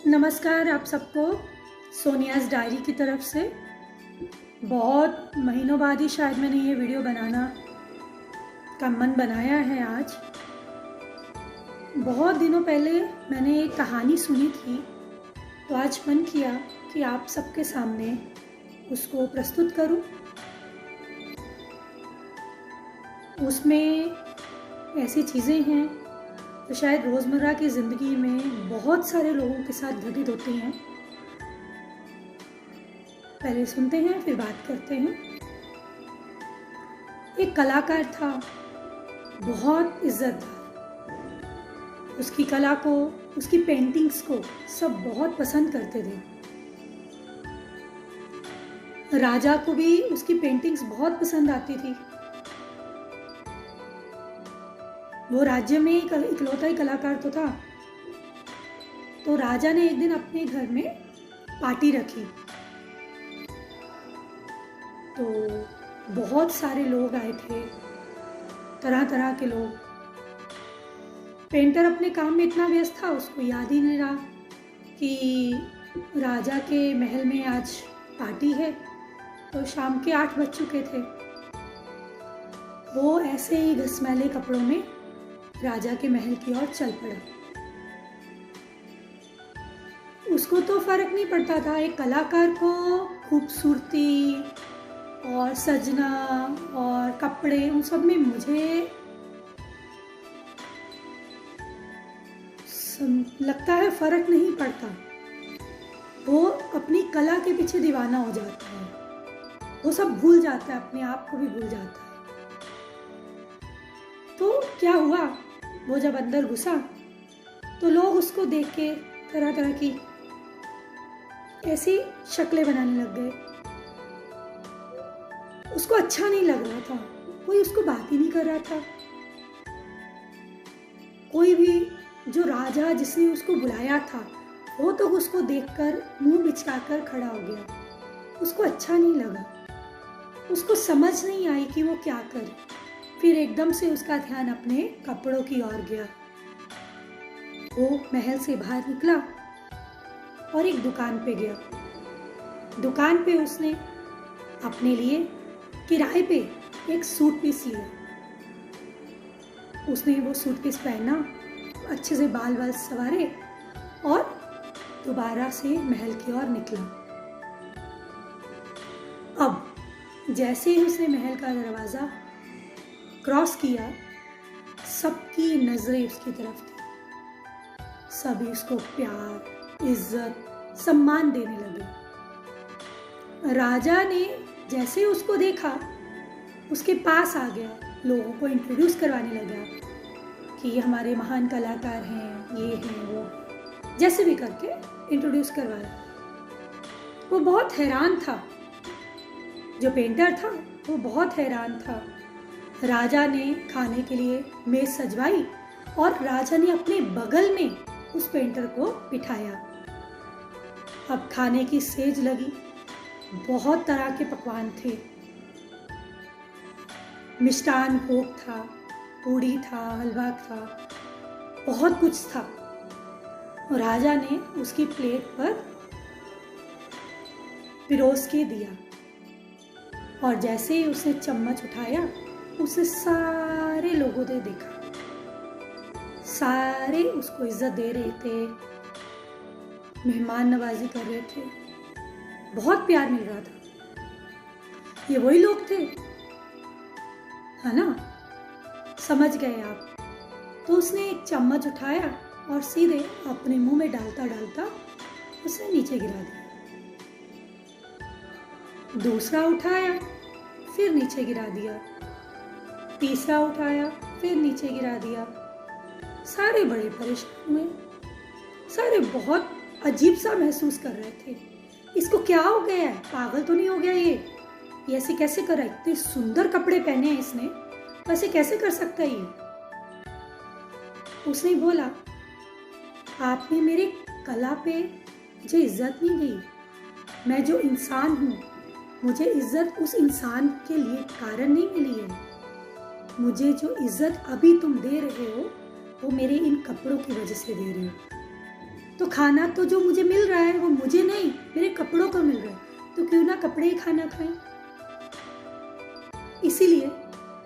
नमस्कार आप सबको सोनियाज़ डायरी की तरफ से। बहुत महीनों बाद ही शायद मैंने ये वीडियो बनाना का मन बनाया है आज। बहुत दिनों पहले मैंने एक कहानी सुनी थी, तो आज मन किया कि आप सबके सामने उसको प्रस्तुत करूं। उसमें ऐसी चीज़ें हैं तो शायद रोज़मर्रा की ज़िंदगी में बहुत सारे लोगों के साथ घटित होती हैं। पहले सुनते हैं फिर बात करते हैं। एक कलाकार था, बहुत इज्जतदार। उसकी कला को, उसकी पेंटिंग्स को सब बहुत पसंद करते थे। राजा को भी उसकी पेंटिंग्स बहुत पसंद आती थी। वो राज्य में इकलौता ही कलाकार तो था। तो राजा ने एक दिन अपने घर में पार्टी रखी, तो बहुत सारे लोग आए थे, तरह तरह के लोग। पेंटर अपने काम में इतना व्यस्त था, उसको याद ही नहीं रहा कि राजा के महल में आज पार्टी है। तो शाम के 8 बज चुके थे। वो ऐसे ही घसमैले कपड़ों में राजा के महल की ओर चल पड़ा। उसको तो फर्क नहीं पड़ता था, एक कलाकार को खूबसूरती और सजना और कपड़े, उन सब में मुझे लगता है फर्क नहीं पड़ता। वो अपनी कला के पीछे दीवाना हो जाता है, वो सब भूल जाता है, अपने आप को भी भूल जाता है। तो क्या हुआ, वो जब अंदर घुसा तो लोग उसको देख के तरह तरह की ऐसी शक्लें बनाने लग गए। उसको अच्छा नहीं लग रहा था, कोई उसको बात ही नहीं कर रहा था। कोई भी, जो राजा जिसने उसको बुलाया था, वो तो उसको देखकर मुंह बिचकाकर खड़ा हो गया। उसको अच्छा नहीं लगा, उसको समझ नहीं आई कि वो क्या करे। फिर एकदम से उसका ध्यान अपने कपड़ों की ओर गया। वो महल से बाहर निकला और एक दुकान पे गया। दुकान पे उसने अपने लिए किराए पे एक सूट पीस लिया। उसने वो सूट पीस पहना, अच्छे से बाल बाल संवारे और दोबारा से महल की ओर निकला। अब जैसे ही उसने महल का दरवाजा क्रॉस किया, सबकी नजरें उसकी तरफ थी। सभी उसको प्यार, इज्जत, सम्मान देने लगे। राजा ने जैसे ही उसको देखा, उसके पास आ गया, लोगों को इंट्रोड्यूस करवाने लगा कि ये हमारे महान कलाकार हैं, ये हैं वो, जैसे भी करके इंट्रोड्यूस करवाया। वो बहुत हैरान था, जो पेंटर था वो बहुत हैरान था। राजा ने खाने के लिए मेज सजवाई और राजा ने अपने बगल में उस पेंटर को बिठाया। अब खाने की सेज लगी, बहुत तरह के पकवान थे। मिष्टान भोग था, पूड़ी था, हलवा था, बहुत कुछ था। और राजा ने उसकी प्लेट पर पिरोस के दिया। और जैसे ही उसने चम्मच उठाया, उसे सारे लोगों ने देखा, सारे उसको इज्जत दे रहे थे, मेहमान नवाजी कर रहे थे, बहुत प्यार मिल रहा था। ये वही लोग थे, है ना? समझ गए आप? तो उसने एक चम्मच उठाया और सीधे अपने मुंह में डालता डालता उसे नीचे गिरा दिया। दूसरा उठाया, फिर नीचे गिरा दिया। तीसरा उठाया, फिर नीचे गिरा दिया। सारे बड़े परेशान हुए, सारे बहुत अजीब सा महसूस कर रहे थे। इसको क्या हो गया है, पागल तो नहीं हो गया ये ऐसे कैसे कर रहा है? इतने सुंदर कपड़े पहने हैं इसने, वैसे कैसे कर सकता है ये? उसने बोला, आपने मेरे कला पे मुझे इज्जत नहीं दी। मैं जो इंसान हूँ, मुझे इज्जत उस इंसान के लिए कारण नहीं मिली है। मुझे जो इज्जत अभी तुम दे रहे हो, वो मेरे इन कपड़ों की वजह से दे रहे हो। तो खाना तो जो मुझे मिल रहा है वो मुझे नहीं, मेरे कपड़ों को मिल रहा है, तो क्यों ना कपड़े ही खाना खाएं। इसीलिए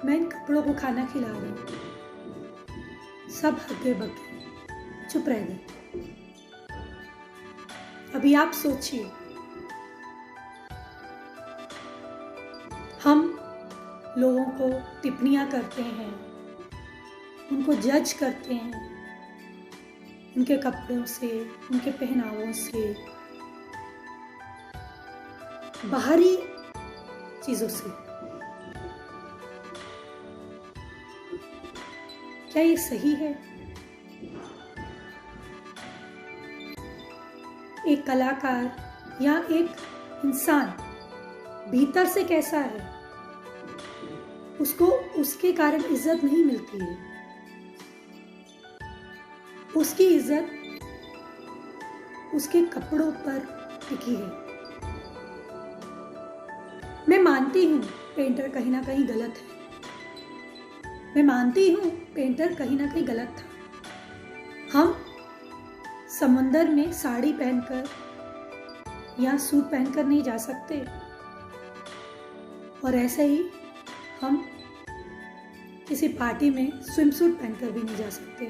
मैं इन कपड़ों को खाना खिला रही हूं। सब हक्के बक्के चुप रह गए। अभी आप सोचिए, हम लोगों को टिप्पणियां करते हैं, उनको जज करते हैं उनके कपड़ों से, उनके पहनावों से, बाहरी चीजों से। क्या ये सही है? एक कलाकार या एक इंसान भीतर से कैसा है, उसको उसके कारण इज्जत नहीं मिलती है। उसकी इज्जत उसके कपड़ों पर टिकी है। मैं मानती हूं पेंटर कहीं ना कहीं गलत है, मैं मानती हूं पेंटर कहीं ना कहीं गलत था। हम समंदर में साड़ी पहनकर या सूट पहनकर नहीं जा सकते, और ऐसे ही हम किसी पार्टी में स्विम सूट पहनकर भी नहीं जा सकते।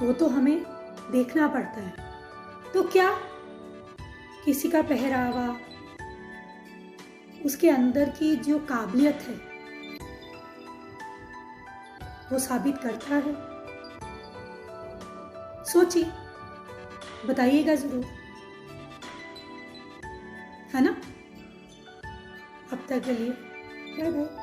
वो तो हमें देखना पड़ता है। तो क्या किसी का पहरावा उसके अंदर की जो काबिलियत है वो साबित करता है? सोचिए, बताइएगा जरूर, है ना? अब तक के लिए बाय बाय।